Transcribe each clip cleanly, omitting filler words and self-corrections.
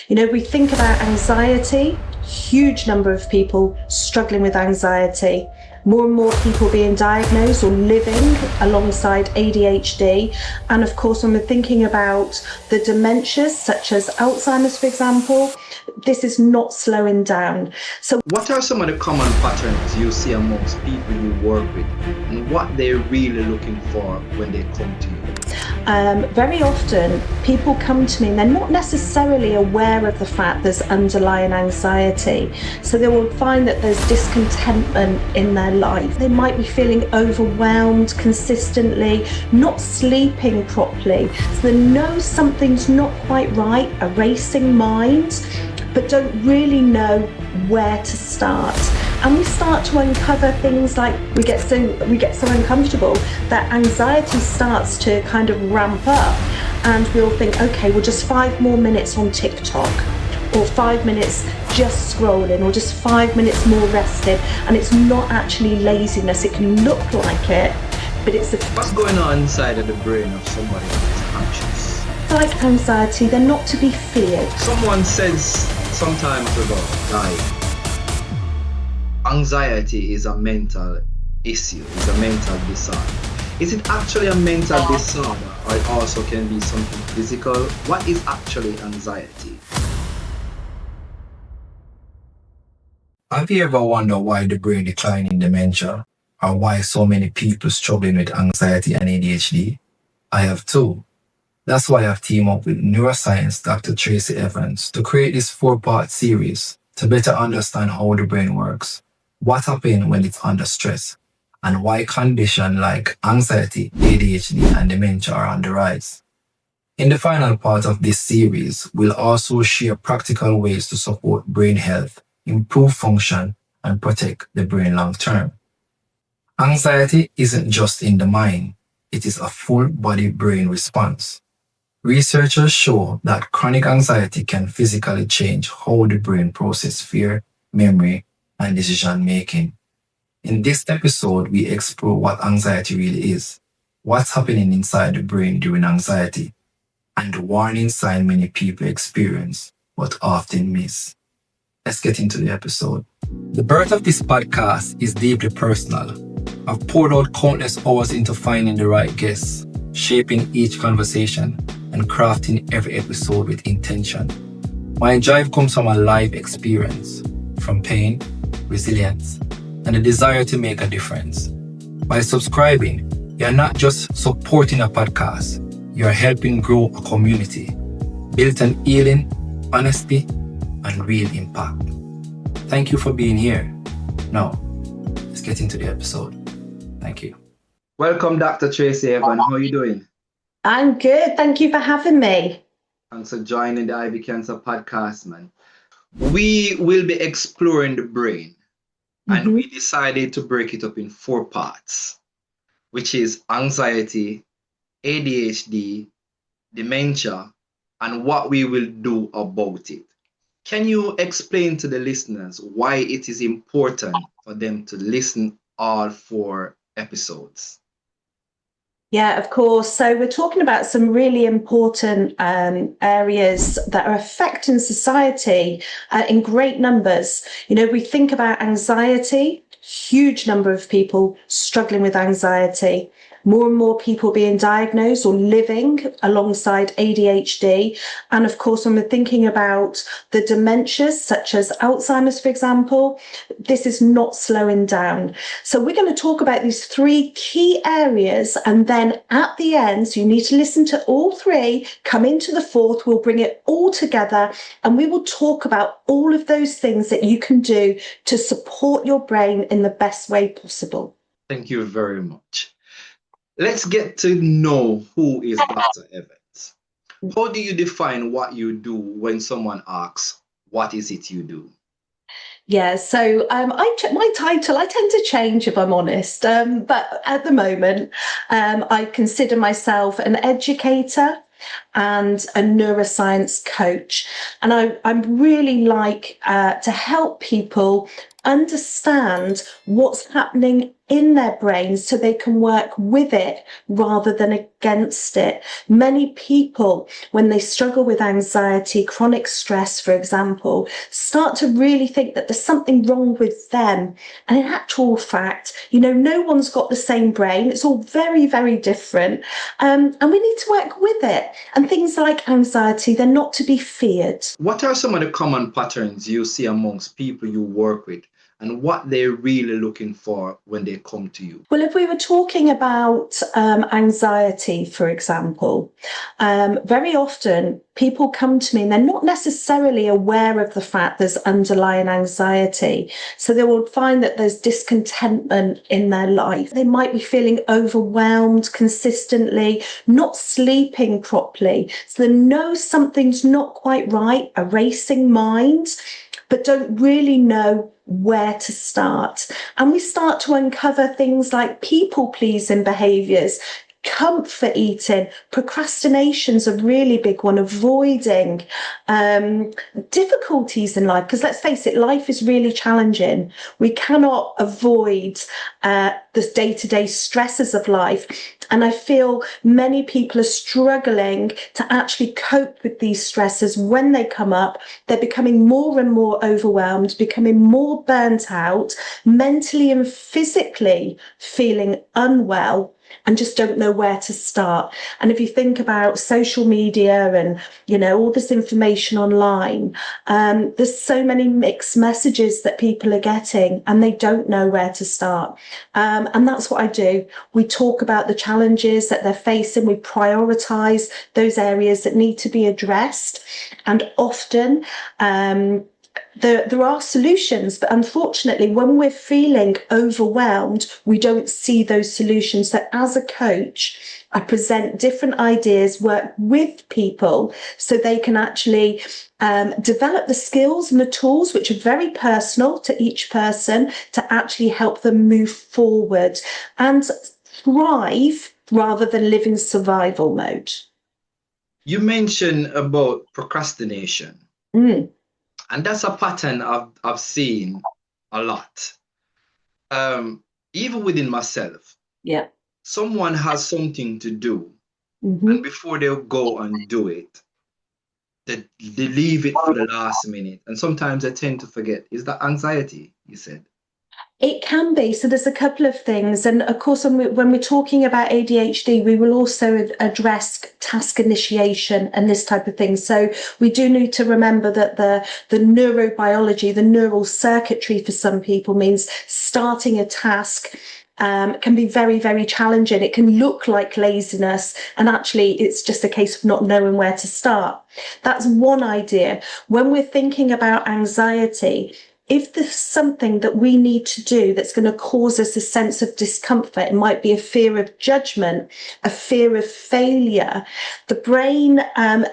We think about anxiety, huge number of people struggling with anxiety. More and more people being diagnosed or living alongside ADHD. And of course, when we're thinking about the dementias, such as Alzheimer's, for example, this is not slowing down. So what are some of the common patterns you see amongst people you work with, and what they're really looking for when they come to you? Very often people come to me and they're not necessarily aware of the fact there's underlying anxiety. So they will find that there's discontentment in their life. They might be feeling overwhelmed consistently, not sleeping properly. So they know something's not quite right, a racing mind, but don't really know where to start. And we start to uncover things like we get so uncomfortable that anxiety starts to kind of ramp up, and we'll think, okay, well, just 5 more minutes on TikTok, or 5 minutes just scrolling, or just 5 minutes more rested. And it's not actually laziness. It can look like it, but it's what's going on inside of the brain of somebody who's anxious? Like anxiety, they're not to be feared. Someone says sometimes ago, like, anxiety is a mental issue, it's a mental disorder. Is it actually a mental disorder, or it also can be something physical? What is actually anxiety? Have you ever wondered why the brain declines in dementia, or why so many people struggling with anxiety and ADHD? I have too. That's why I've teamed up with Neuroscience Doctor Tracy Evans to create this 4-part series to better understand how the brain works, what happens when it's under stress, and why conditions like anxiety, ADHD, and dementia are on the rise. In the final part of this series, we'll also share practical ways to support brain health, improve function, and protect the brain long term. Anxiety isn't just in the mind, it is a full body brain response. Researchers show that chronic anxiety can physically change how the brain processes fear, memory, and decision making. In this episode, we explore what anxiety really is, what's happening inside the brain during anxiety, and the warning sign many people experience but often miss. Let's get into the episode. The birth of this podcast is deeply personal. I've poured out countless hours into finding the right guests, shaping each conversation, and crafting every episode with intention. My drive comes from a live experience, from pain, resilience, and a desire to make a difference. By subscribing, you're not just supporting a podcast, you're helping grow a community, built on healing, honesty, and real impact. Thank you for being here. Now, let's get into the episode. Thank you. Welcome, Dr. Tracy Evans. How are you doing? I'm good. Thank you for having me. Thanks for joining the IB Cancer podcast, man. We will be exploring the brain, and we decided to break it up in 4 parts, which is anxiety, ADHD, dementia, and what we will do about it. Can you explain to the listeners why it is important for them to listen all 4 episodes? Yeah, of course. So we're talking about some really important areas that are affecting society in great numbers. We think about anxiety, huge number of people struggling with anxiety. More and more people being diagnosed or living alongside ADHD. And of course, when we're thinking about the dementias, such as Alzheimer's, for example, this is not slowing down. So we're going to talk about these 3 key areas. And then at the end, so you need to listen to all 3, come into the 4th, we'll bring it all together, and we will talk about all of those things that you can do to support your brain in the best way possible. Thank you very much. Let's get to know who is Dr. Evans. How do you define what you do when someone asks, what is it you do? Yeah, so my title, I tend to change if I'm honest, but at the moment, I consider myself an educator and a neuroscience coach. And I really like to help people understand what's happening in their brains so they can work with it rather than against it. Many people, when they struggle with anxiety, chronic stress, for example, start to really think that there's something wrong with them. And in actual fact, no one's got the same brain. It's all very, very different. And we need to work with it. And things like anxiety, they're not to be feared. What are some of the common patterns you see amongst people you work with, and what they're really looking for when they come to you? Well, if we were talking about anxiety, for example, very often people come to me and they're not necessarily aware of the fact there's underlying anxiety. So they will find that there's discontentment in their life. They might be feeling overwhelmed consistently, not sleeping properly. So they know something's not quite right, a racing mind, but don't really know where to start. And we start to uncover things like people-pleasing behaviours, comfort eating, procrastination's a really big one, avoiding difficulties in life, because let's face it, life is really challenging. We cannot avoid the day-to-day stresses of life. And I feel many people are struggling to actually cope with these stresses when they come up. They're becoming more and more overwhelmed, becoming more burnt out, mentally and physically feeling unwell, and just don't know where to start. And if you think about social media and, all this information online, there's so many mixed messages that people are getting and they don't know where to start. And that's what I do. We talk about the challenges that they're facing. We prioritise those areas that need to be addressed. And often, there are solutions, but unfortunately, when we're feeling overwhelmed, we don't see those solutions. So as a coach, I present different ideas, work with people so they can actually develop the skills and the tools, which are very personal to each person, to actually help them move forward and thrive rather than live in survival mode. You mentioned about procrastination. And that's a pattern I've seen a lot. Even within myself. Yeah. Someone has something to do, and before they go and do it, they leave it for the last minute. And sometimes I tend to forget. Is that anxiety, you said? It can be. So there's a couple of things. And of course, when we're talking about ADHD, we will also address task initiation and this type of thing. So we do need to remember that the neurobiology, the neural circuitry for some people means starting a task can be very, very challenging. It can look like laziness, and actually it's just a case of not knowing where to start. That's one idea. When we're thinking about anxiety, if there's something that we need to do that's going to cause us a sense of discomfort, it might be a fear of judgment, a fear of failure, the brain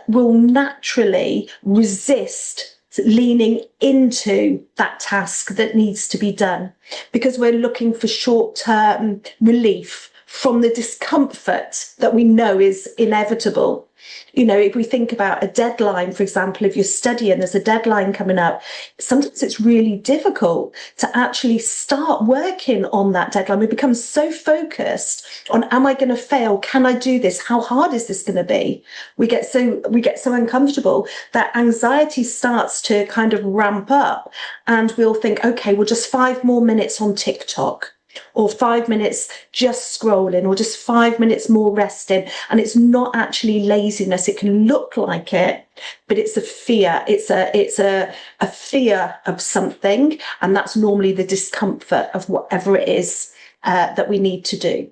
will naturally resist leaning into that task that needs to be done, because we're looking for short-term relief from the discomfort that we know is inevitable. If we think about a deadline, for example, if you're studying, there's a deadline coming up, sometimes it's really difficult to actually start working on that deadline. We become so focused on, am I going to fail? Can I do this? How hard is this going to be? We get so uncomfortable that anxiety starts to kind of ramp up, and we'll think, okay, well, just 5 more minutes on TikTok, or 5 minutes just scrolling, or just 5 minutes more resting. And it's not actually laziness. It can look like it, but it's a fear. It's a fear of something, and that's normally the discomfort of whatever it is that we need to do.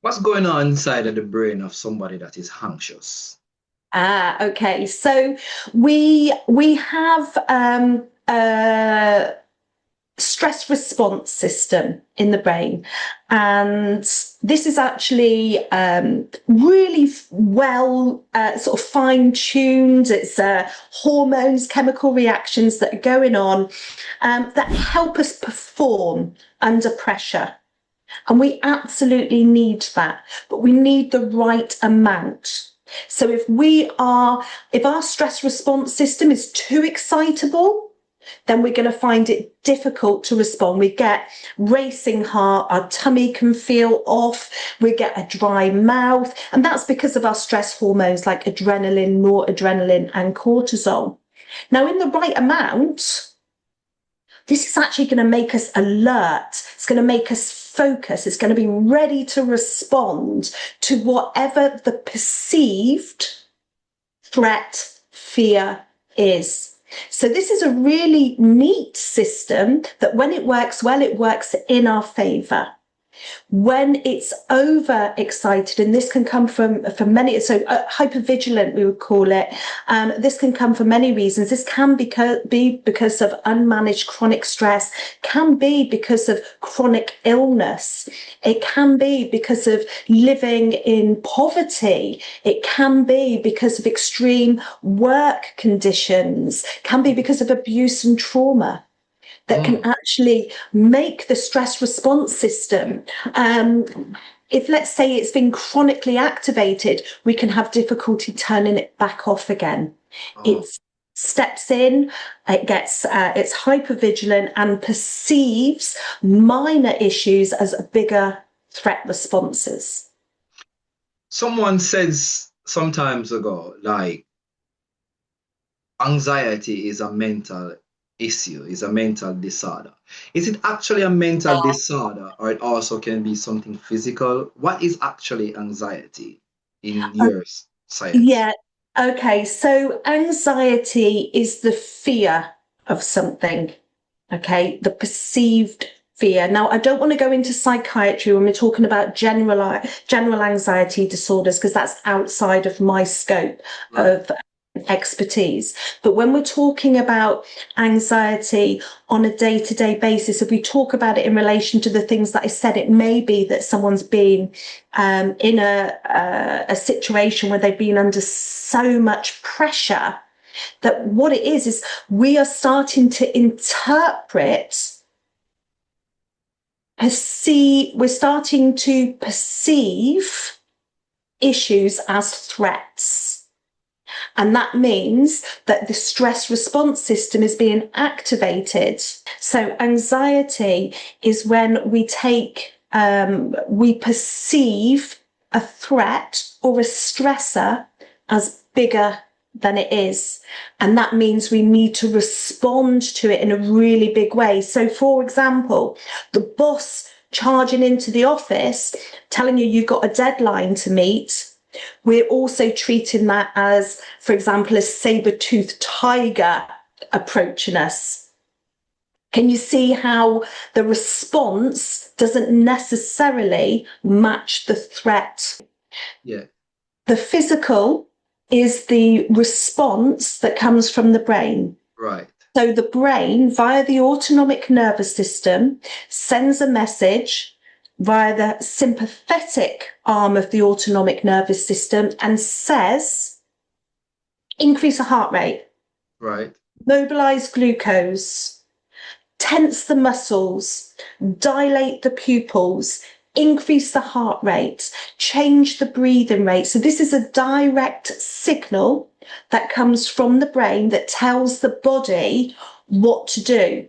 What's going on inside of the brain of somebody that is anxious? Okay. So we have stress response system in the brain, and this is actually really well sort of fine-tuned. It's hormones, chemical reactions that are going on that help us perform under pressure, and we absolutely need that, but we need the right amount. So if our stress response system is too excitable, then we're going to find it difficult to respond. We get racing heart, our tummy can feel off, we get a dry mouth, and that's because of our stress hormones like adrenaline, noradrenaline, and cortisol. Now, in the right amount, this is actually going to make us alert. It's going to make us focus. It's going to be ready to respond to whatever the perceived threat, fear is. So this is a really neat system that when it works well, it works in our favor. When it's overexcited, and this can come from many, so hypervigilant, we would call it. This can come for many reasons. This can be because of unmanaged chronic stress, can be because of chronic illness. It can be because of living in poverty. It can be because of extreme work conditions, can be because of abuse and trauma that can actually make the stress response system. If, let's say, it's been chronically activated, we can have difficulty turning it back off again. It steps in, it's hypervigilant and perceives minor issues as bigger threat responses. Someone says some time ago, like, anxiety is a mental issue, is a mental disorder. Is it actually a mental disorder, or it also can be something physical? What is actually anxiety in your science? Yeah, okay, so anxiety is the fear of something, okay, the perceived fear. Now, I don't want to go into psychiatry when we're talking about general anxiety disorders, because that's outside of my scope of expertise. But when we're talking about anxiety on a day-to-day basis, if we talk about it in relation to the things that I said, it may be that someone's been in a situation where they've been under so much pressure that what it is we are starting to we're starting to perceive issues as threats. And that means that the stress response system is being activated. So anxiety is when we perceive a threat or a stressor as bigger than it is. And that means we need to respond to it in a really big way. So, for example, the boss charging into the office, telling you you've got a deadline to meet, we're also treating that as, for example, a saber-toothed tiger approaching us. Can you see how the response doesn't necessarily match the threat? Yeah. The physical is the response that comes from the brain. Right. So the brain, via the autonomic nervous system, sends a message via the sympathetic arm of the autonomic nervous system and says, increase the heart rate, right, mobilize glucose, tense the muscles, dilate the pupils, increase the heart rate, change the breathing rate. So this is a direct signal that comes from the brain that tells the body what to do.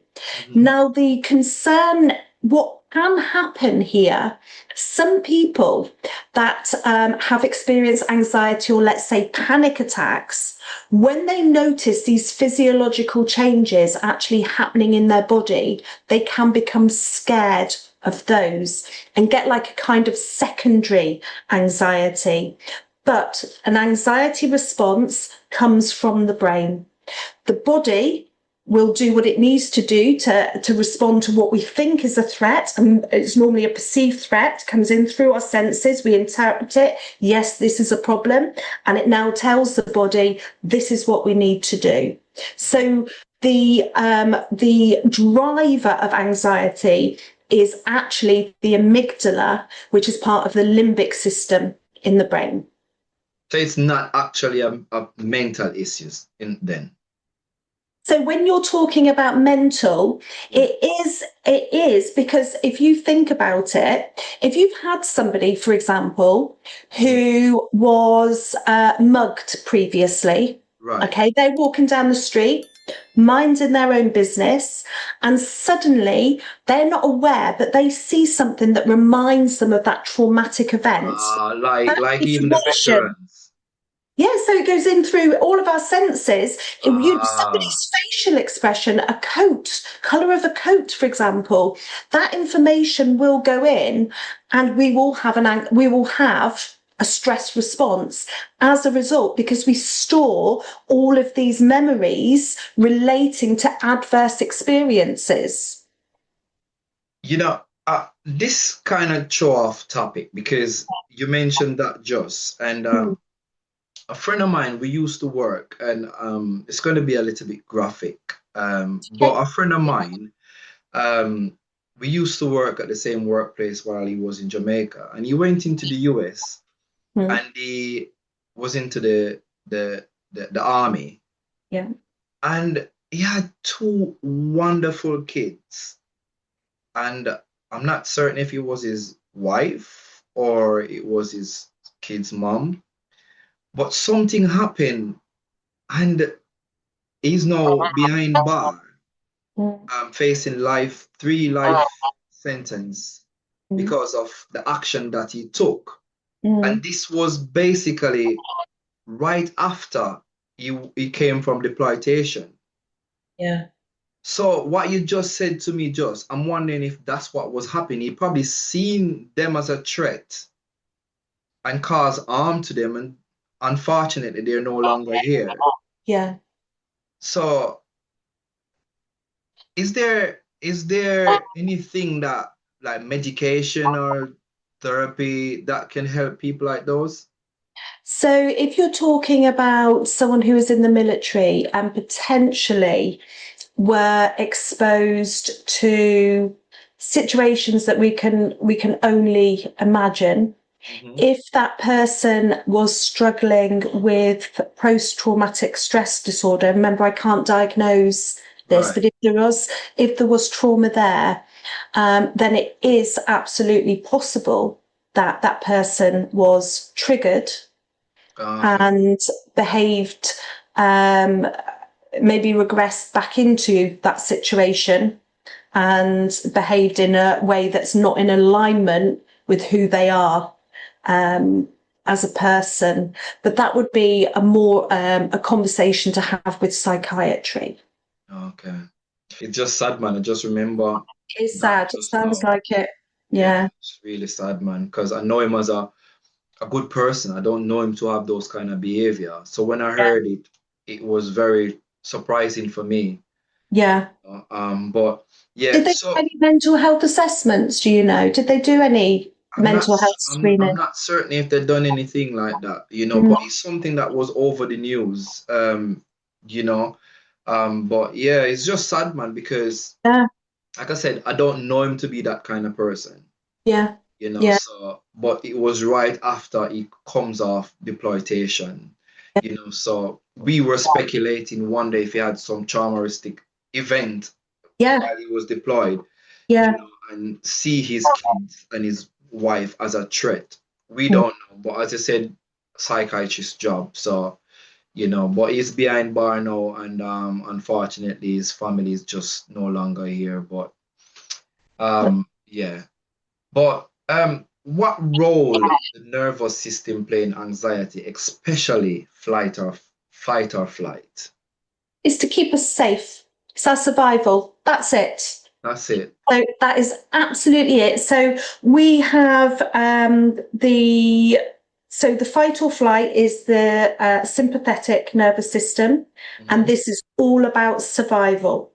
Now, the concern, what can happen here, some people that have experienced anxiety or, let's say, panic attacks, when they notice these physiological changes actually happening in their body, they can become scared of those and get like a kind of secondary anxiety. But an anxiety response comes from the brain. The body will do what it needs to do to respond to what we think is a threat. And it's normally a perceived threat, comes in through our senses. We interpret it. Yes, this is a problem. And it now tells the body, this is what we need to do. So the driver of anxiety is actually the amygdala, which is part of the limbic system in the brain. So it's not actually a mental issues then? So when you're talking about mental, it is because if you think about it, if you've had somebody, for example, who was mugged previously, Right. okay, they're walking down the street, minding their own business, and suddenly they're not aware, but they see something that reminds them of that traumatic event. That Like even the situation. veterans. Yeah, so it goes in through all of our senses. Ah, Somebody's facial expression, a coat, colour of a coat, for example, that information will go in, and we will have a stress response as a result, because we store all of these memories relating to adverse experiences. this kind of throw off topic because you mentioned that just and Mm. a friend of mine, we used to work, and it's going to be a little bit graphic, but Okay. a friend of mine, um, we used to work at the same workplace while he was in Jamaica, and he went into the US, Mm. and he was into the army, Yeah. and he had two wonderful kids, and I'm not certain if it was his wife or it was his kid's mom, but something happened, and he's now behind bar, Mm. facing three life sentence Mm. because of the action that he took. And Mm. this was basically right after he came from deportation. Yeah. So what you just said to me, just I'm wondering if that's what was happening. He probably seen them as a threat and caused harm to them, and unfortunately, they're no longer here. Yeah. So is there anything that like medication or therapy that can help people like those? So, if you're talking about someone who is in the military and potentially were exposed to situations that we can only imagine, Hmm. if that person was struggling with post-traumatic stress disorder, remember I can't diagnose this, Right. but if there was trauma there, then it is absolutely possible that that person was triggered Okay. and behaved, um, maybe regressed back into that situation and behaved in a way that's not in alignment with who they are, um, as a person. But that would be a conversation to have with psychiatry. Okay. It's just sad, man. I just remember It's that sad. It just sounds now. like it. Yeah, Yeah. it's really sad, man. Because I know him as a good person. I don't know him to have those kind of behavior. So when I Yeah. heard it, it was very surprising for me. Yeah. But yeah, Did they do so any mental health assessments? Do you know? Did they do any I'm not mental health I'm screening? not certain if they've done anything like that, Mm. but it's something that was over the news. You know. But yeah, it's just sad, man, because Yeah. like I said, I don't know him to be that kind of person, Yeah. Yeah. so but it was right after he comes off deploytation, so we were speculating one day if he had some traumatic event Yeah. while he was deployed, Yeah. and see his kids and his wife as a threat. We don't know, but as I said, psychiatrist's job. So, but he's behind bar now, and unfortunately, his family is just no longer here. But yeah. But what role the nervous system play in anxiety, especially fight or flight? Is to keep us safe. It's our survival. That's it. That's it. So that is absolutely it. So we have the fight or flight is the sympathetic nervous system, and Hmm. this is all about survival.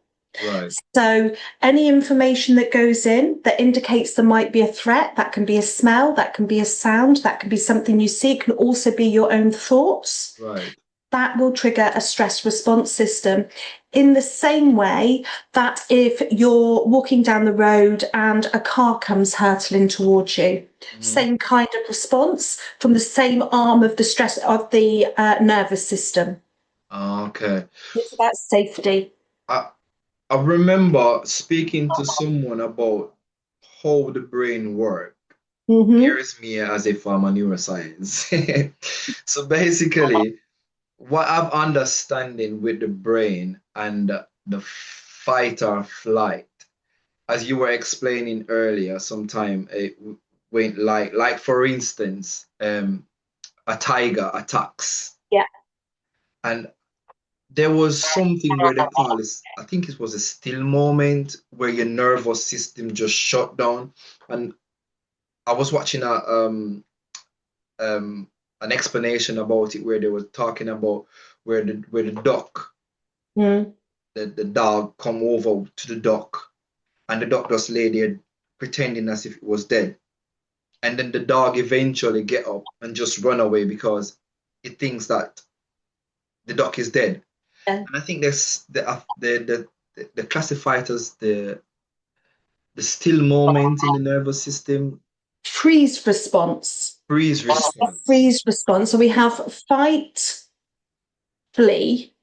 Right. So any information that goes in that indicates there might be a threat, that can be a smell, that can be a sound, that can be something you see, it can also be your own thoughts. Right. That will trigger a stress response system, in the same way that if you're walking down the road and a car comes hurtling towards you, Hmm. same kind of response from the same arm of the stress of the nervous system. Okay. It's about safety. I, I remember speaking to someone about how the brain works. Mm-hmm. Here's me as if I'm a neuroscience. So basically, what I'm understanding with the brain and the fight or flight, as you were explaining earlier, sometime it went like for instance, a tiger attacks, Yeah. and there was something where they call this, I think it was a still moment where your nervous system just shut down. And I was watching um an explanation about it where they were talking about where the duck, Mm. the dog come over to the duck, and the duck just lay there pretending as if it was dead. And then the dog eventually get up and just run away because it thinks that the duck is dead. Yeah. And I think there's the classify it as the still moment in the nervous system, Freeze response. freeze A response. freeze response. So we have fight, flee,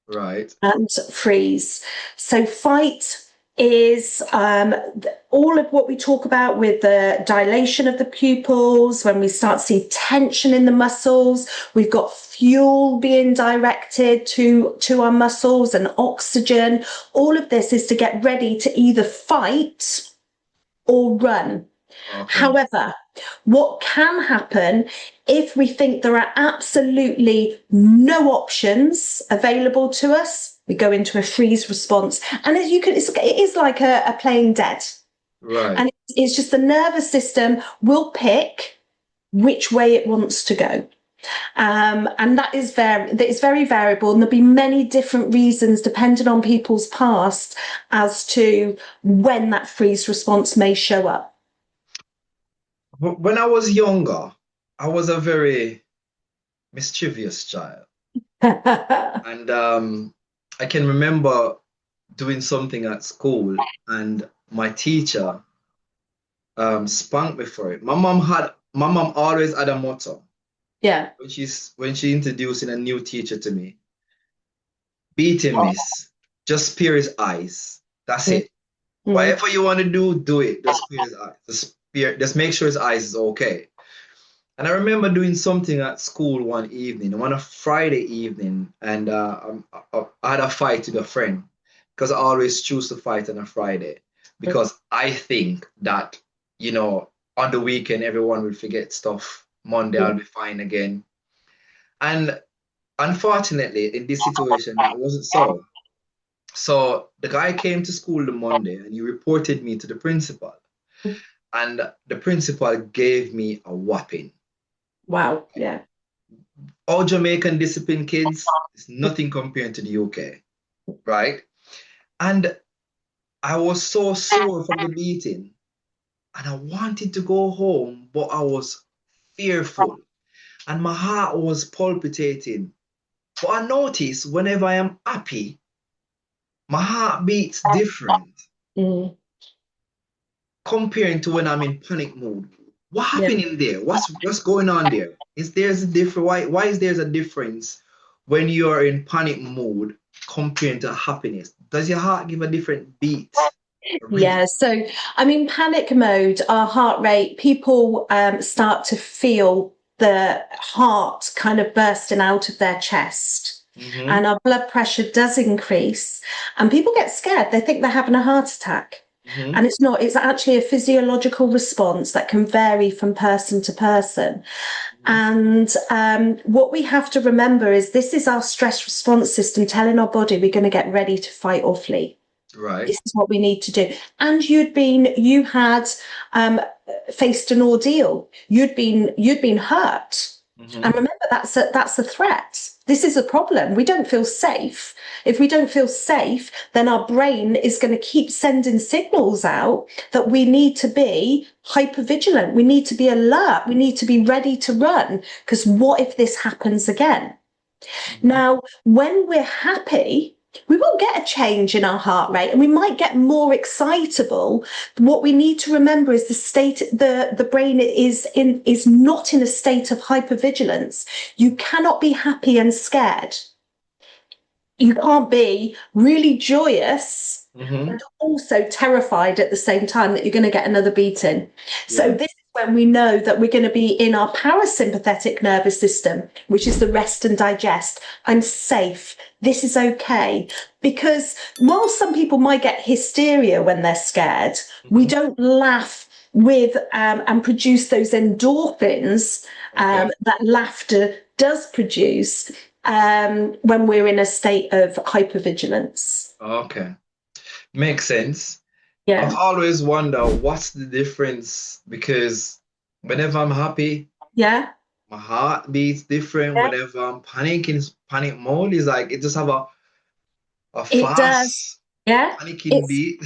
Right. and freeze. So fight is all of what we talk about with the dilation of the pupils, when we start to see tension in the muscles, we've got fuel being directed to our muscles and oxygen. All of this is to get ready to either fight or run. Okay. However, what can happen if we think there are absolutely no options available to us, we go into a freeze response. And as you can, it is like a playing dead. Right. And it's just the nervous system will pick which way it wants to go. And that is very variable, and there'll be many different reasons depending on people's past as to when that freeze response may show up. When I was younger, I was a very mischievous child. And I can remember doing something at school, and my teacher spanked me for it. My mom always had a motto Yeah. when she introducing a new teacher to me. Beat him, miss. Just spare his eyes. That's it. Mm. Whatever you want to do, do it. Just spare his eyes. Just make sure his eyes is okay. And I remember doing something at school one evening, on a Friday evening, and I had a fight with a friend because I always choose to fight on a Friday because I think that, on the weekend everyone will forget stuff. Monday I'll be fine again. And unfortunately, in this situation, that wasn't so. So the guy came to school the Monday and he reported me to the principal. And the principal gave me a whopping. Wow. Yeah. All Jamaican discipline kids is nothing compared to the UK, right? And I was so sore from the beating and I wanted to go home, but I was fearful and my heart was palpitating. But I noticed whenever I am happy, my heart beats different Mm. comparing to when I'm in panic mode. What Yeah. happened in there? What's going on there? Is there's a different why is there a difference when you're in panic mode comparing to happiness? Does your heart give a different beat? A rhythm? Yeah. So, I mean, panic mode, our heart rate, people start to feel the heart kind of bursting out of their chest. Mm-hmm. And our blood pressure does increase, and people get scared. They think they're having a heart attack. Mm-hmm. And it's not, it's actually a physiological response that can vary from person to person. And what we have to remember is this is our stress response system telling our body we're going to get ready to fight or flee. Right. This is what we need to do. And you had faced an ordeal. You'd been hurt. Mm-hmm. And remember, that's a threat. This is a problem. We don't feel safe. If we don't feel safe, then our brain is going to keep sending signals out that we need to be hypervigilant. We need to be alert. We need to be ready to run. Because what if this happens again? Mm-hmm. Now, when we're happy, we will get a change in our heart rate and we might get more excitable. What we need to remember is the brain is not in a state of hypervigilance. You cannot be happy and scared. you can't be really joyous Mm-hmm. and also terrified at the same time that you're going to get another beating. So Yeah. this is when we know that we're going to be in our parasympathetic nervous system, which is the rest and digest. I'm safe. This is okay. Because while some people might get hysteria when they're scared, we Mm-hmm. don't laugh with and produce those endorphins Okay. that laughter does produce when we're in a state of hypervigilance. Okay. Makes sense. I've Yeah. always wondered what's the difference because whenever I'm happy, Yeah. my heart beats different. Yeah. Whenever I'm panicking, panic mode is like it just have a It does. fast Yeah. panicking It's beat.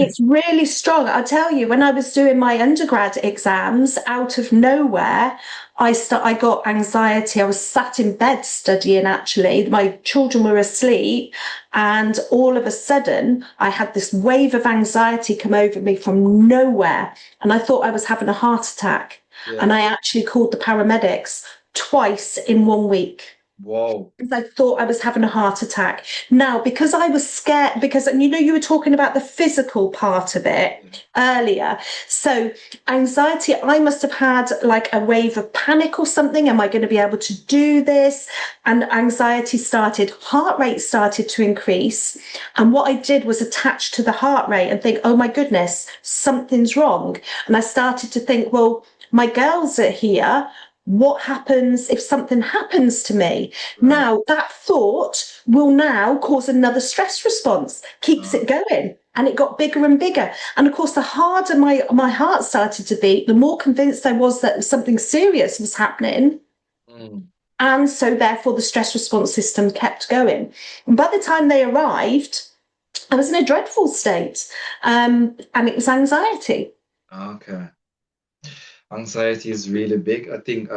it's really strong. I'll tell you, when I was doing my undergrad exams, out of nowhere, I got anxiety. I was sat in bed studying actually. My children were asleep, and all of a sudden I had this wave of anxiety come over me from nowhere. And I thought I was having a heart attack. Yeah. And I actually called the paramedics twice in 1 week. Whoa. I thought I was having a heart attack. Now, because I was scared, because, and you know, you were talking about the physical part of Yeah. it earlier. So, anxiety, I must have had like a wave of panic or something. Am I going to be able to do this? And anxiety started, heart rate started to increase. And what I did was attach to the heart rate and think, oh my goodness, something's wrong. And I started to think, well, my girls are here. What happens if something happens to me? Right. Now, that thought will now cause another stress response, keeps it going. And it got bigger and bigger. And of course, the harder my heart started to beat, the more convinced I was that something serious was happening. Mm. And so, therefore, the stress response system kept going. And by the time they arrived, I was in a dreadful state. And it was anxiety. Okay. Anxiety is really big. I think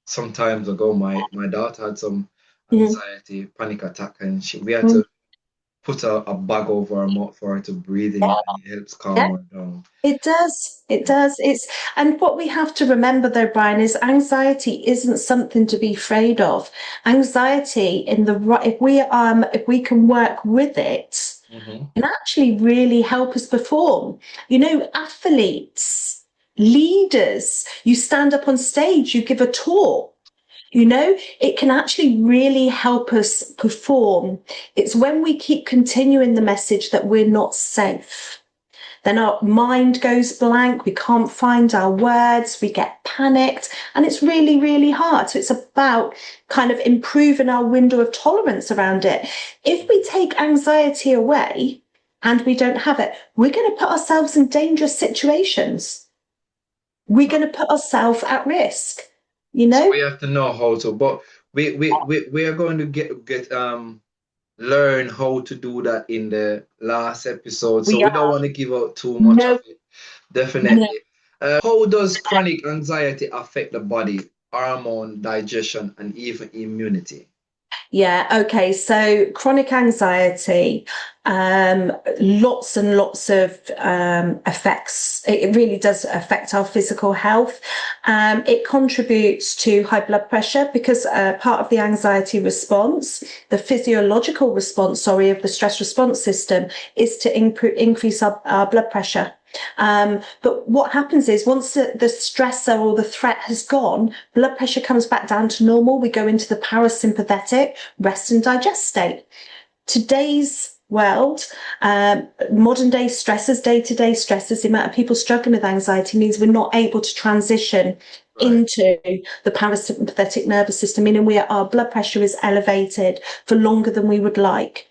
some times ago my daughter had some Mm, anxiety panic attack and we had mm, to put a bag over her mouth for her to breathe in yeah, it and it helps calm yeah. her down. It does. It Yeah. does. And what we have to remember though, Brian, is anxiety isn't something to be afraid of. Anxiety in the right, if we can work with it, Mm-hmm. can actually really help us perform. You know, athletes, leaders, you stand up on stage, you give a talk. You know, it can actually really help us perform. It's when we keep continuing the message that we're not safe, then our mind goes blank, we can't find our words, we get panicked, and it's really, really hard. So it's about kind of improving our window of tolerance around it. If we take anxiety away and we don't have it, we're going to put ourselves in dangerous situations. We're going to put ourselves at risk, you So know? we have to know how to, but we are going to get learn how to do that in the last episode. So We we don't are. want to give out too much of No, it. no. Definitely. How does chronic anxiety affect the body, hormone, digestion, and even immunity? Yeah, okay. So chronic anxiety, lots and lots of effects. It really does affect our physical health. It contributes to high blood pressure because part of the anxiety response, the physiological response, sorry, of the stress response system is to increase our blood pressure. But what happens is once the stressor or the threat has gone, blood pressure comes back down to normal. We go into the parasympathetic rest and digest state. Today's world, modern day stressors, day-to-day stressors, the amount of people struggling with anxiety means we're not able to transition Right. into the parasympathetic nervous system, meaning our blood pressure is elevated for longer than we would like.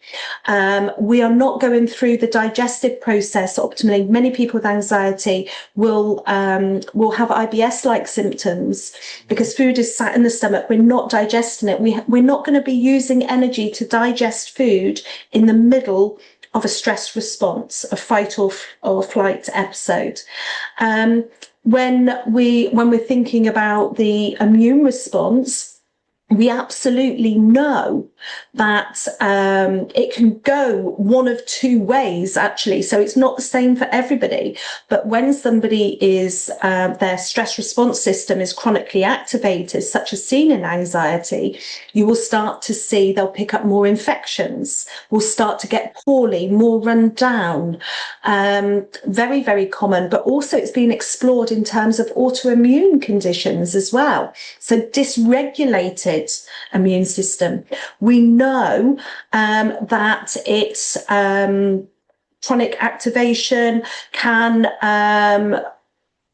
We are not going through the digestive process optimally. Many people with anxiety will have IBS-like symptoms because food is sat in the stomach. We're not digesting it. We're not going to be using energy to digest food in the middle of a stress response, a fight or flight episode. When we're thinking about the immune response, we absolutely know that it can go one of two ways, actually. So it's not the same for everybody. But when somebody is, their stress response system is chronically activated, such as seen in anxiety, you will start to see they'll pick up more infections, will start to get poorly, more run down. Very, very common. But also it's been explored in terms of autoimmune conditions as well. So dysregulated immune system. We know that it's chronic activation can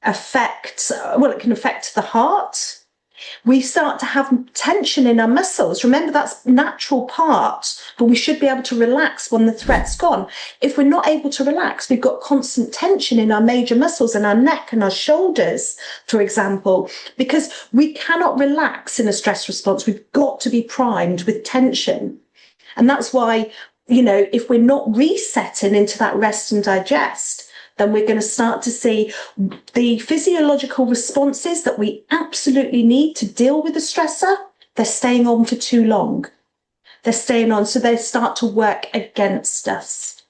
affect, well, it can affect the heart. We start to have tension in our muscles. Remember, that's natural part, but we should be able to relax when the threat's gone. If we're not able to relax, we've got constant tension in our major muscles and our neck and our shoulders, for example, because we cannot relax in a stress response. We've got to be primed with tension. And that's why, if we're not resetting into that rest and digest, then we're going to start to see the physiological responses that we absolutely need to deal with the stressor. They're staying on for too long. They're staying on, so they start to work against us.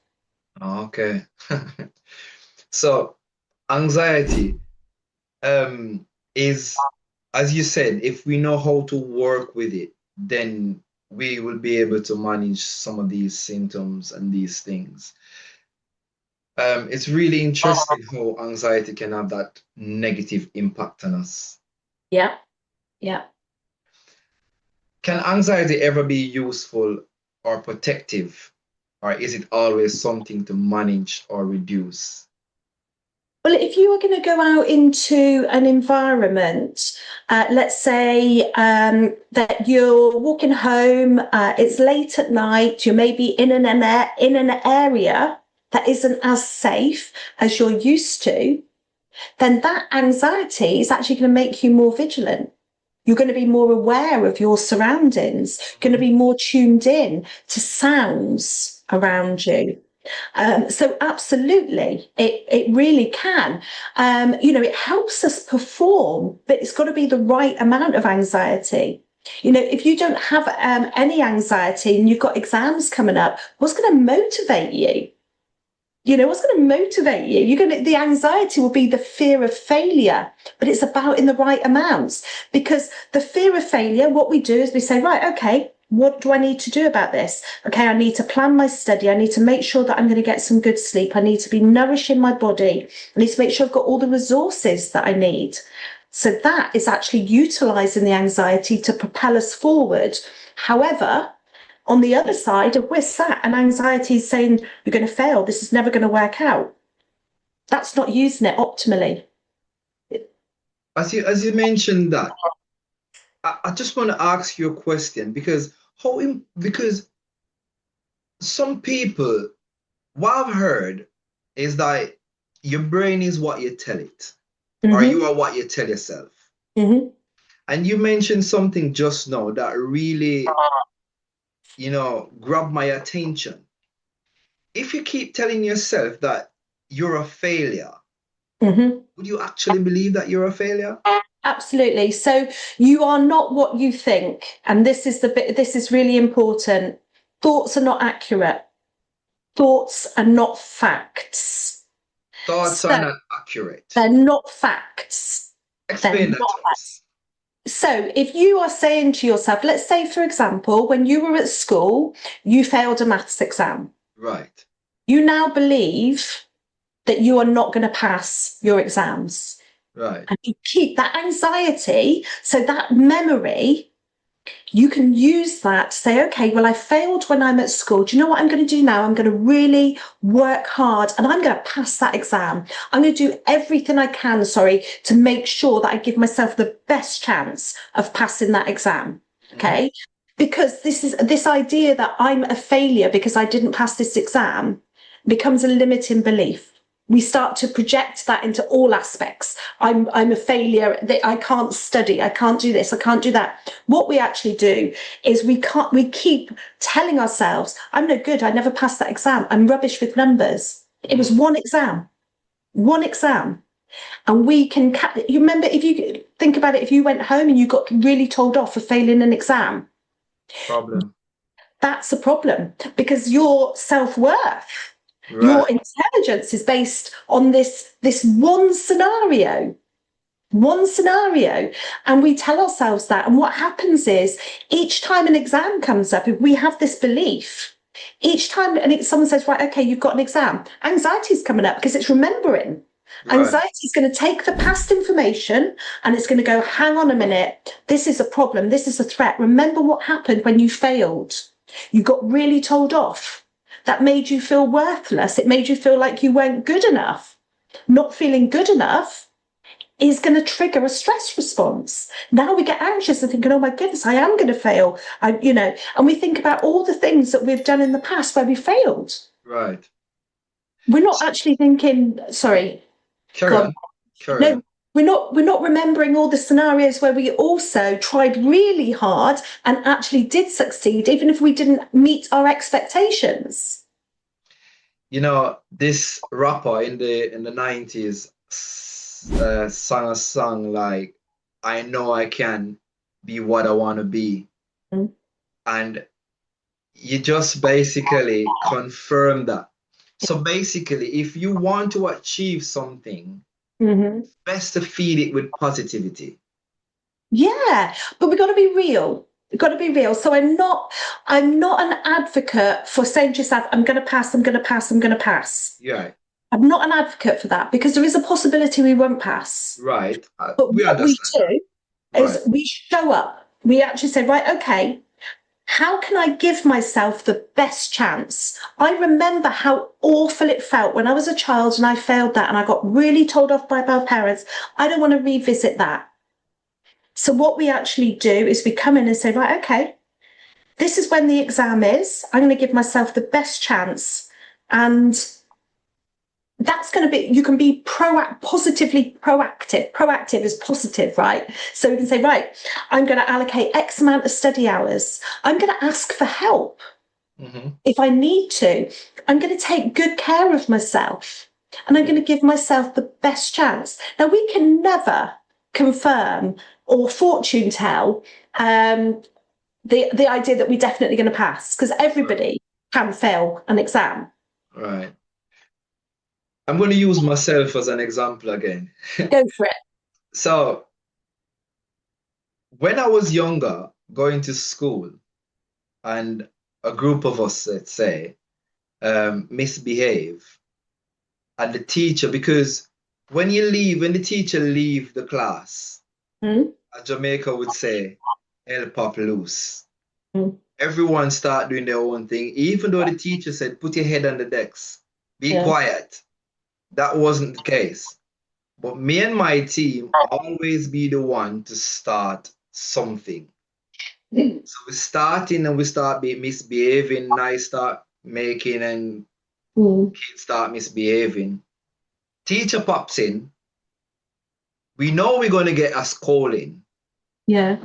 Okay. So anxiety is, as you said, if we know how to work with it, then we will be able to manage some of these symptoms and these things. It's really interesting how anxiety can have that negative impact on us. Yeah. Can anxiety ever be useful or protective, or is it always something to manage or reduce? Well, if you are going to go out into an environment, let's say that you're walking home, it's late at night, you may be in an area that isn't as safe as you're used to, then that anxiety is actually going to make you more vigilant. You're going to be more aware of your surroundings, going to be more tuned in to sounds around you. So absolutely, it really can. It helps us perform, but it's got to be the right amount of anxiety. If you don't have any anxiety and you've got exams coming up, what's going to motivate you? What's going to motivate you? The anxiety will be the fear of failure, but it's about in the right amounts, because the fear of failure, what we do is we say, right, okay, what do I need to do about this? Okay, I need to plan my study. I need to make sure that I'm going to get some good sleep. I need to be nourishing my body. I need to make sure I've got all the resources that I need. So that is actually utilizing the anxiety to propel us forward. However, on the other side, if we're sat and anxiety is saying, you're going to fail, this is never going to work out, that's not using it optimally. As you mentioned that, I just want to ask you a question, because some people, what I've heard is that your brain is what you tell it, or you are what you tell yourself. And you mentioned something just now that really grab my attention. If you keep telling yourself that you're a failure, would you actually believe that you're a failure? Absolutely. So you are not what you think. And this is really important. Thoughts are not accurate. Thoughts are not facts. Thoughts are not accurate. They're not facts. Explain that to us. So if you are saying to yourself, let's say, for example, when you were at school, you failed a maths exam. Right. You now believe that you are not going to pass your exams. Right. And you keep that anxiety. So that memory, you can use that to say, okay, well, I failed when I'm at school. Do you know what I'm going to do now? I'm going to really work hard and I'm going to pass that exam. I'm going to do everything I can, to make sure that I give myself the best chance of passing that exam. Okay. Because this idea that I'm a failure because I didn't pass this exam becomes a limiting belief. We start to project that into all aspects. I'm a failure. I can't study. I can't do this. I can't do that. What we actually do is we keep telling ourselves, I'm no good. I never passed that exam. I'm rubbish with numbers. It was one exam. And we can, you remember, if you think about it, if you went home and you got really told off for failing an exam. Problem. that's a problem, because your self-worth, your intelligence is based on this one scenario. And we tell ourselves that. And what happens is, each time an exam comes up, if we have this belief, each time someone says, right, okay, you've got an exam, anxiety is coming up because it's remembering. Anxiety is going to take the past information and it's going to go, hang on a minute, this is a problem, this is a threat. Remember what happened when you failed. You got really told off. That made you feel worthless. It made you feel like you weren't good enough. Not feeling good enough is going to trigger a stress response. Now we get anxious and thinking, oh my goodness, I am going to fail. And we think about all the things that we've done in the past where we failed. Right. We're not actually thinking, sorry. Carry on. We're not remembering all the scenarios where we also tried really hard and actually did succeed, even if we didn't meet our expectations. This rapper in the 90s sang a song like, I know I can be what I want to be. Mm-hmm. And you just basically confirm that. So basically, if you want to achieve something, mm-hmm. it's best to feed it with positivity. Yeah, but we've got to be real. We've got to be real. So I'm not an advocate for saying to yourself, I'm going to pass, I'm going to pass, I'm going to pass. Yeah. I'm not an advocate for that, because there is a possibility we won't pass. Right. But what we do is we show up. We actually say, right, okay, how can I give myself the best chance? I remember how awful it felt when I was a child and I failed that and I got really told off by my parents. I don't want to revisit that. So what we actually do is we come in and say, right, okay, this is when the exam is. I'm going to give myself the best chance. And that's going to be, you can be positively proactive. Proactive is positive, right? So we can say, right, I'm going to allocate X amount of study hours. I'm going to ask for help if I need to. I'm going to take good care of myself and I'm going to give myself the best chance. Now, we can never confirm or fortune tell the idea that we're definitely going to pass, because everybody can fail an exam. Right. I'm going to use myself as an example again. Go for it. So, when I was younger, going to school, and a group of us, let's say, misbehave, and the teacher, because when the teacher leave the class, a Jamaica would say, "El pop loose." Everyone start doing their own thing, even though the teacher said, "Put your head on the decks, be quiet." That wasn't the case. But me and my team always be the one to start something. So we start misbehaving, and I start making, and kids start misbehaving. Teacher pops in. We know we're going to get a scolding. Yeah.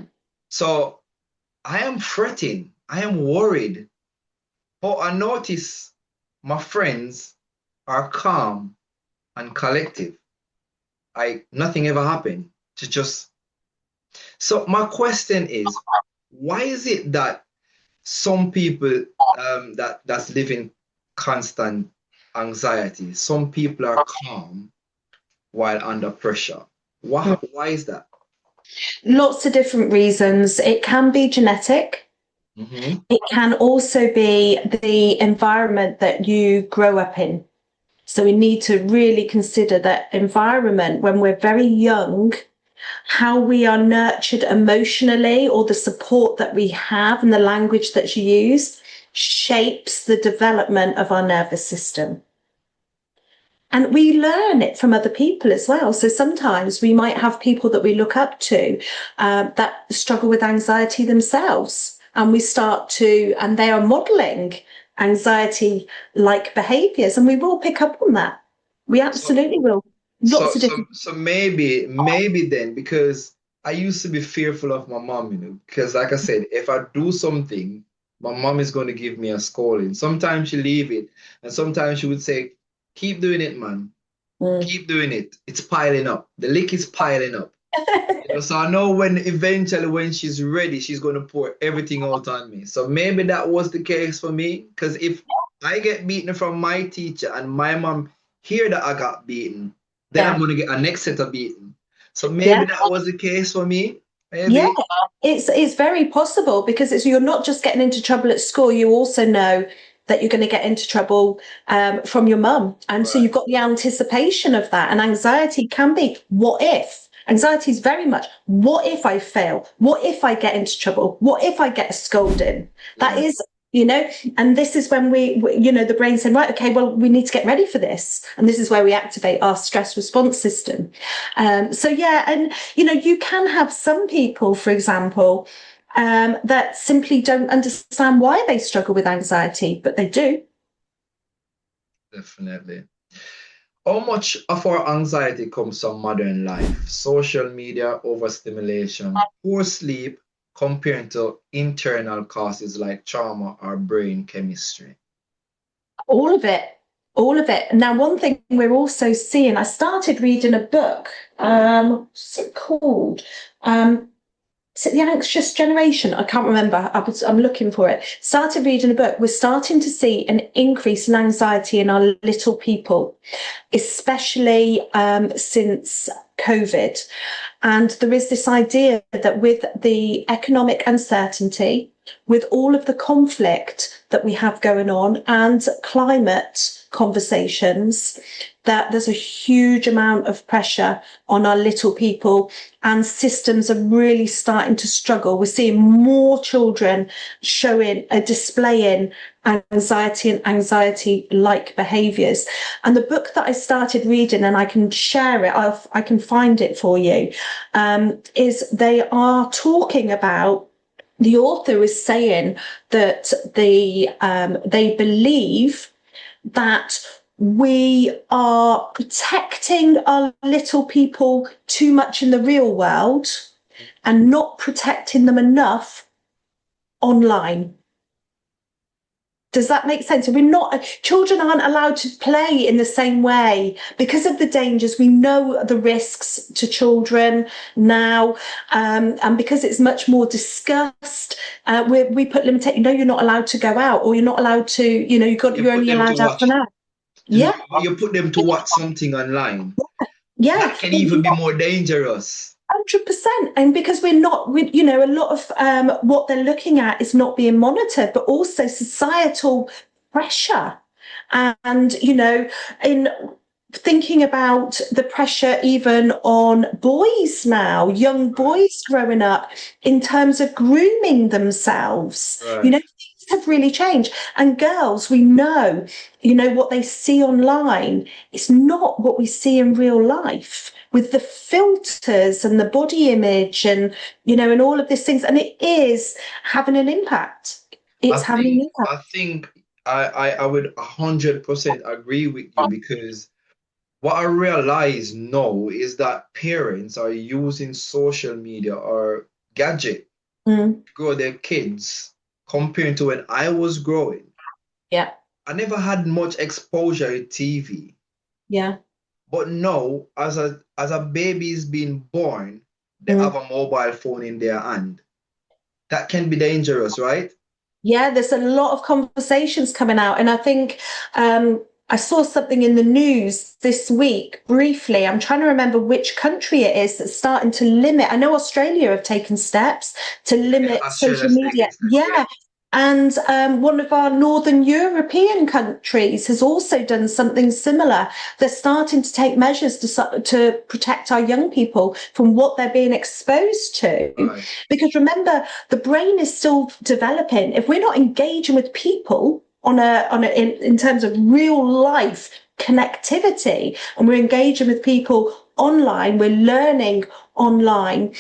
So I am fretting. I am worried. But I notice my friends are calm and collective. Nothing ever happened. So my question is, why is it that some people that's living constant anxiety, some people are calm while under pressure? Why is that? Lots of different reasons. It can be genetic. It can also be the environment that you grow up in. So we need to really consider that environment when we're very young, how we are nurtured emotionally, or the support that we have and the language that's used shapes the development of our nervous system. And we learn it from other people as well. So sometimes we might have people that we look up to that struggle with anxiety themselves. And and they are modeling anxiety-like behaviors, and we will pick up on that. We absolutely will. So maybe then, because I used to be fearful of my mom, because like I said, if I do something, my mom is going to give me a scolding. Sometimes she leave it, and sometimes she would say, "Keep doing it, man. Keep doing it. It's piling up. The leak is piling up." So I know when eventually when she's ready, she's going to pour everything out on me. So maybe that was the case for me. Because if I get beaten from my teacher and my mom hear that I got beaten, then I'm going to get a next set of beaten. So maybe that was the case for me. Maybe. Yeah, it's very possible because you're not just getting into trouble at school, you also know that you're going to get into trouble from your mum. And so you've got the anticipation of that. And anxiety can be, what if? Anxiety is very much, what if I fail? What if I get into trouble? What if I get a scolding? That is, and this is when the brain saying, right, okay, well, we need to get ready for this. And this is where we activate our stress response system. And, you can have some people, for example, that simply don't understand why they struggle with anxiety, but they do. Definitely. How much of our anxiety comes from modern life? Social media, overstimulation, poor sleep, compared to internal causes like trauma or brain chemistry? All of it. All of it. Now, one thing we're also seeing, I started reading a book. What's it called? Is it The Anxious Generation? I can't remember. I'm looking for it. Started reading a book. We're starting to see an increase in anxiety in our little people, especially since COVID. And there is this idea that with the economic uncertainty, with all of the conflict that we have going on and climate conversations, that there's a huge amount of pressure on our little people and systems are really starting to struggle. We're seeing more children displaying anxiety and anxiety-like behaviours. And the book that I started reading, and I can share it, I can find it for you, is they are talking about, the author is saying that they believe that we are protecting our little people too much in the real world and not protecting them enough online. Does that make sense? Children aren't allowed to play in the same way because of the dangers. We know the risks to children now, and because it's much more discussed, we put limitations. No, you're not allowed to go out, or you're not allowed to. You're only allowed out for now. You put them to watch something online. Yeah, that can even be more dangerous. 100%. And because a lot of what they're looking at is not being monitored, but also societal pressure. And, in thinking about the pressure even on boys now, young boys growing up, in terms of grooming themselves, things have really changed. And girls, we know, what they see online is not what we see in real life, with the filters and the body image and, and all of these things. And it is having an impact. Having an impact. I think I would 100% agree with you, because what I realize now is that parents are using social media or gadget to grow their kids compared to when I was growing. Yeah. I never had much exposure to TV. Yeah. But now, as a baby is being born, they have a mobile phone in their hand. That can be dangerous, right? Yeah, there's a lot of conversations coming out. And I think I saw something in the news this week, briefly. I'm trying to remember which country it is that's starting to limit. I know Australia have taken steps to limit social media. Yeah. And one of our Northern European countries has also done something similar. They're starting to take measures to protect our young people from what they're being exposed to. Right. Because remember, the brain is still developing. If we're not engaging with people in terms of real life connectivity, and we're engaging with people online, we're learning online,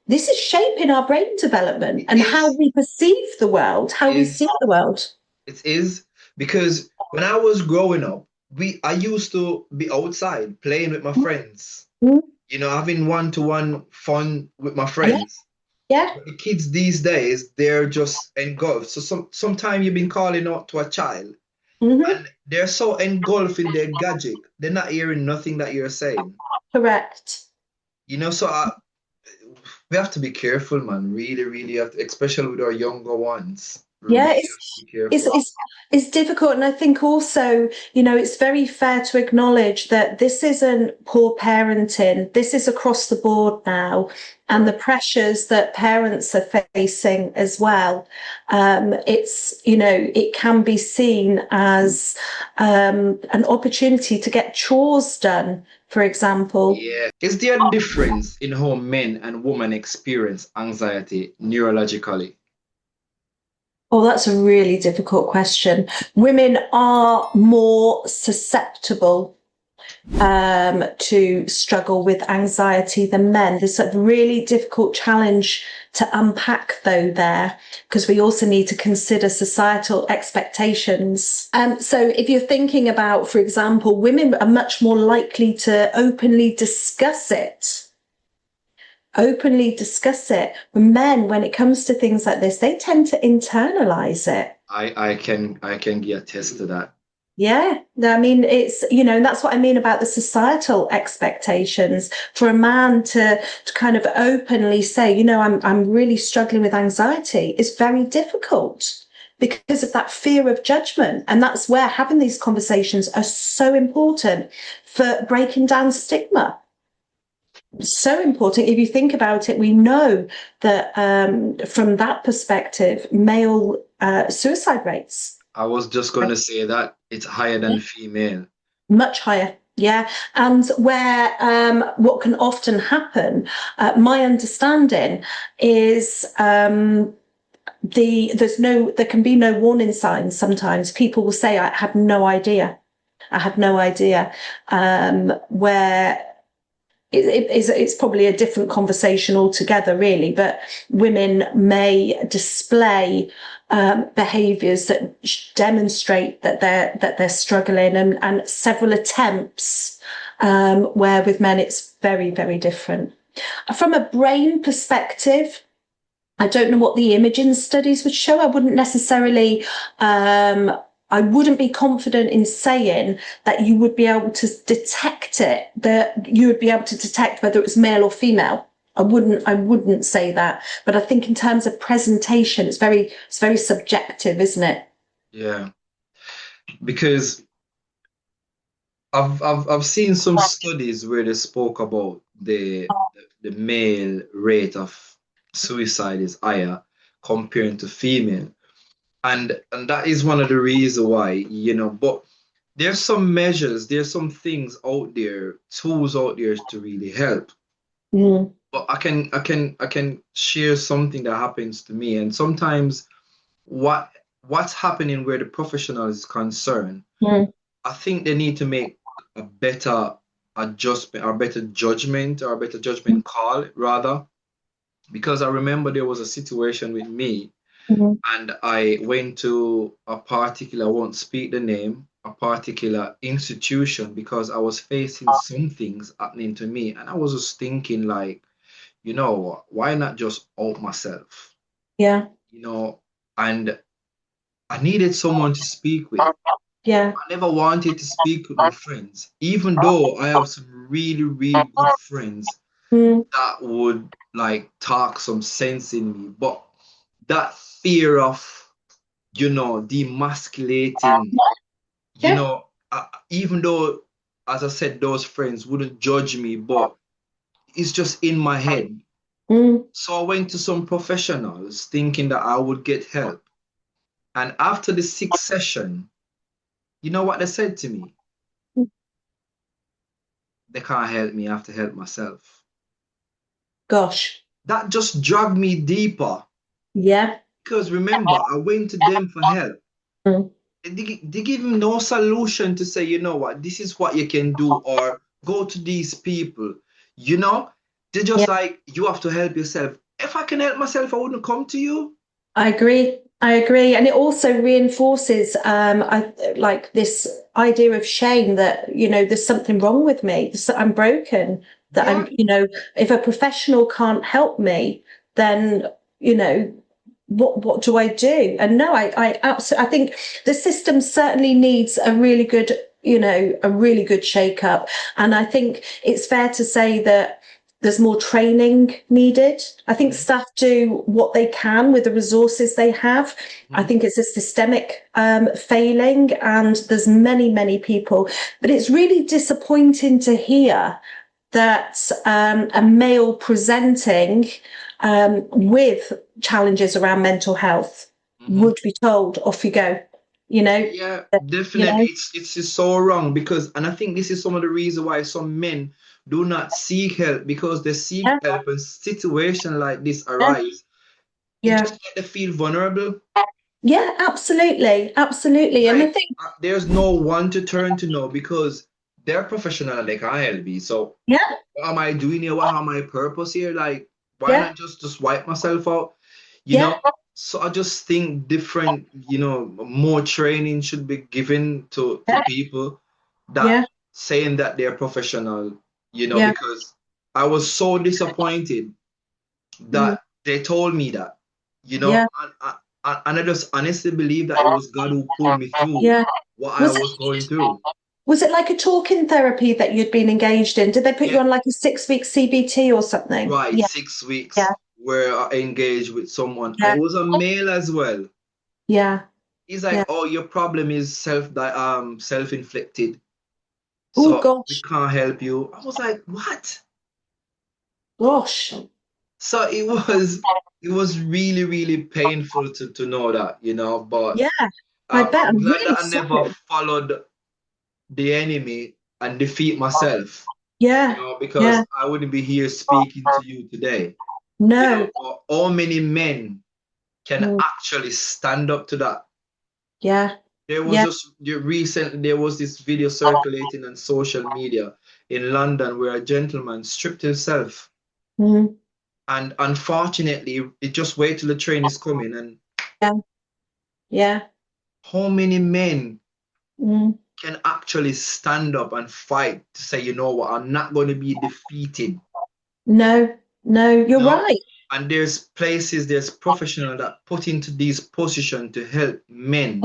this is shaping our brain development and how we perceive the world, how we see the world. It is, because when I was growing up, I used to be outside playing with my friends, having one-to-one fun with my friends. Yeah. But the kids these days, they're just engulfed. So sometimes you've been calling out to a child, and they're so engulfed in their gadget, they're not hearing nothing that you're saying. Correct. So we have to be careful, man. Really, really have to, especially with our younger ones. We really Yeah, have to be it's careful. it's it's difficult, and I think also, it's very fair to acknowledge that this isn't poor parenting. This is across the board now, and the Right. pressures that parents are facing as well. It can be seen as an opportunity to get chores done, for example. Yeah. Is there a difference in how men and women experience anxiety neurologically? Oh, that's a really difficult question. Women are more susceptible to struggle with anxiety than men. There's a really difficult challenge to unpack, though, there, because we also need to consider societal expectations. So if you're thinking about, for example, women are much more likely to openly discuss it. Men, when it comes to things like this, they tend to internalize it. I can get attest to that. Yeah, I mean, and that's what I mean about the societal expectations. For a man to kind of openly say, I'm really struggling with anxiety is very difficult because of that fear of judgment. And that's where having these conversations are so important for breaking down stigma. So important. If you think about it, we know that from that perspective, male suicide rates I was just going to say that it's higher than female. much higher. Yeah, and where what can often happen, my understanding is there can be no warning signs. Sometimes people will say, "I had no idea. I had no idea," where it's probably a different conversation altogether, really. But women may display behaviours that demonstrate that they're struggling, and several attempts where with men it's very, very different. From a brain perspective, I don't know what the imaging studies would show. I wouldn't be confident in saying that you would be able to detect it, that you would be able to detect whether it was male or female. I wouldn't say that. But I think in terms of presentation, it's very subjective, isn't it? Yeah. Because I've seen some studies where they spoke about the male rate of suicide is higher compared to female. And that is one of the reasons why, but there's some measures, there's some things out there, tools out there to really help. Mm. But I can share something that happens to me. And sometimes what's happening where the professional is concerned, Mm. I think they need to make a better adjustment or better judgment or a better judgment call rather. Because I remember there was a situation with me Mm. and I went to a particular, I won't speak the name, a particular institution because I was facing some things happening to me. And I was just thinking like, why not just out myself? Yeah, You know, and I needed someone to speak with. yeah, I never wanted to speak with my friends, even though I have some really, really good friends mm. that would like talk some sense in me. But that fear of, demasculating, Yeah, even though, as I said, those friends wouldn't judge me, but it's just in my head. mm. So I went to some professionals thinking that I would get help. And after the sixth session, you know what they said to me? They can't help me, I have to help myself. Gosh, That just dragged me deeper yeah. because remember, I went to them for help. Mm. They give me no solution to say, you know what, this is what you can do, or go to these people. They're just like, you have to help yourself. If I can help myself, I wouldn't come to you. I agree. And it also reinforces like this idea of shame that, there's something wrong with me, I'm broken, that Yeah. if a professional can't help me, then, what do I do? And no, I absolutely, I think the system certainly needs a really good shake up. And I think it's fair to say that there's more training needed. I think staff do what they can with the resources they have. I think it's a systemic failing, and there's many people. But it's really disappointing to hear that a male presenting with challenges around mental health would be told, off you go. Yeah, definitely. It's just so wrong because, and I think this is some of the reason why some men do not seek help, because they seek Yeah, help when situations like this yeah, arise. It yeah, just make them feel vulnerable. yeah, absolutely. And I Like think, there's no one to turn to now because they're professional like I'll be. So yeah, what am I doing here? What am my purpose here? Like, why yeah, not just wipe myself out? You yeah, know? So I just think different, more training should be given to people that yeah, saying that they're professional, yeah, because I was so disappointed mm, that they told me that, yeah, and I just honestly believe that it was God who pulled me through yeah. what I Was was going through. was it like a talking therapy that you'd been engaged in? Did they put you Yeah, on like a 6-week CBT or something? right, Yeah, 6 weeks yeah, where I engaged with someone, and yeah, it was a male as well. yeah, He's yeah. like, "Oh, your problem is self-inflicted, Oh so we gosh, can't help you." I was like, "What?" gosh. So it was really, really painful to know that, but Yeah, I bet. I'm I'm glad really that I never sorry. followed the enemy and defeat myself, Yeah, because yeah. I wouldn't be here speaking to you today. No. But how many men can Mm, actually stand up to that? yeah, yeah. There was this video circulating on social media in London where a gentleman stripped himself, Mm, and unfortunately, it just wait till the train is coming. And yeah, yeah. how many men Mm, can actually stand up and fight to say, you know what, I'm not going to be defeated? no, no, you're No. right. And there's professionals that put into these positions to help men.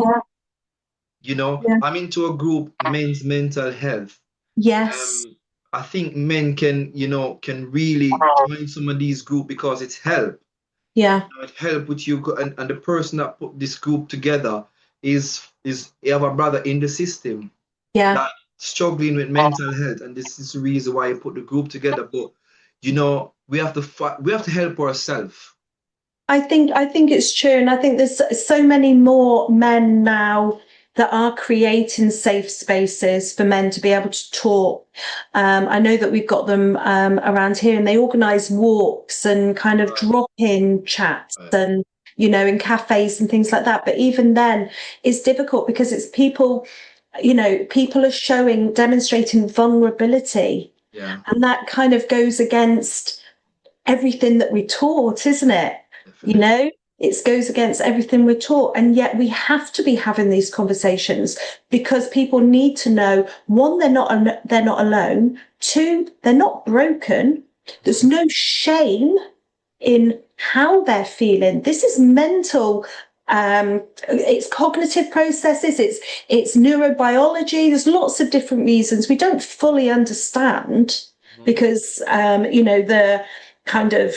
Yeah, yeah. I'm into a group, Men's Mental Health. Yes. Um, I think men can really join some of these groups because it's help. Yeah, It help with you, and the person that put this group together is you have a brother in the system yeah. that struggling with mental health, and this is the reason why I put the group together. But we have to fight, we have to help ourselves. I think it's true, and I think there's so many more men now that are creating safe spaces for men to be able to talk. I know that we've got them around here, and they organise walks and kind of Right, drop-in chats right. and in cafes and things like that. But even then, it's difficult because it's people. People are demonstrating vulnerability, Yeah, and that kind of goes against everything that we're taught, isn't it? You definitely. know, it goes against everything we're taught. And yet we have to be having these conversations because people need to know, one, they're not alone. Two, they're not broken. There's no shame in how they're feeling. This is mental. It's cognitive processes. It's neurobiology. There's lots of different reasons we don't fully understand Mhm. because the kind of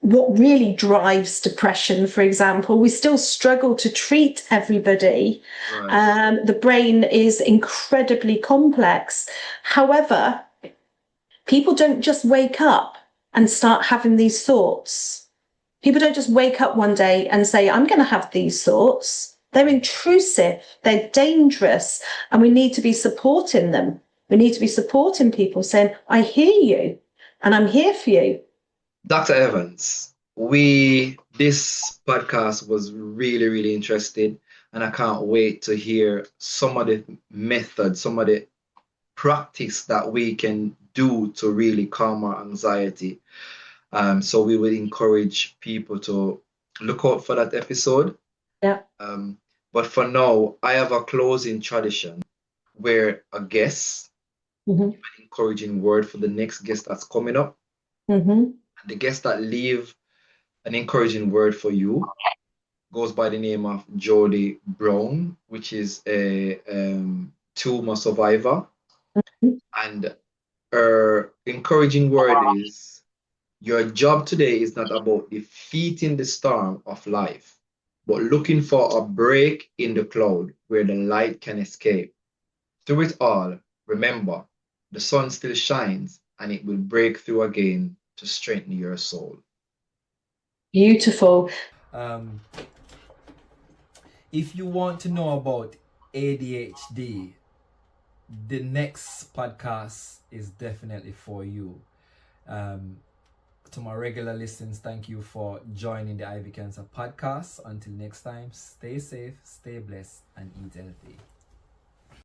what really drives depression, for example, we still struggle to treat everybody. Right. The brain is incredibly complex. However, people don't just wake up and start having these thoughts. People don't just wake up one day and say, I'm going to have these thoughts. They're intrusive, they're dangerous, and we need to be supporting them. We need to be supporting people saying, I hear you and I'm here for you. Dr. Evans, this podcast was really, really interesting, and I can't wait to hear some of the methods, some of the practice that we can do to really calm our anxiety. So we will encourage people to look out for that episode. Yeah. Um, but for now, I have a closing tradition where a guest, Mm-hmm. an encouraging word for the next guest that's coming up, Mm-hmm. and the guest that leave an encouraging word for you goes by the name of Jody Brown, which is a tumor survivor, and her encouraging word is your job today is not about defeating the storm of life, but looking for a break in the cloud where the light can escape. Through it all, remember, the sun still shines and it will break through again to strengthen your soul. Beautiful. If you want to know about ADHD, the next podcast is definitely for you. To my regular listeners, thank you for joining the Ivy Cancer podcast. Until next time, stay safe, stay blessed, and eat healthy.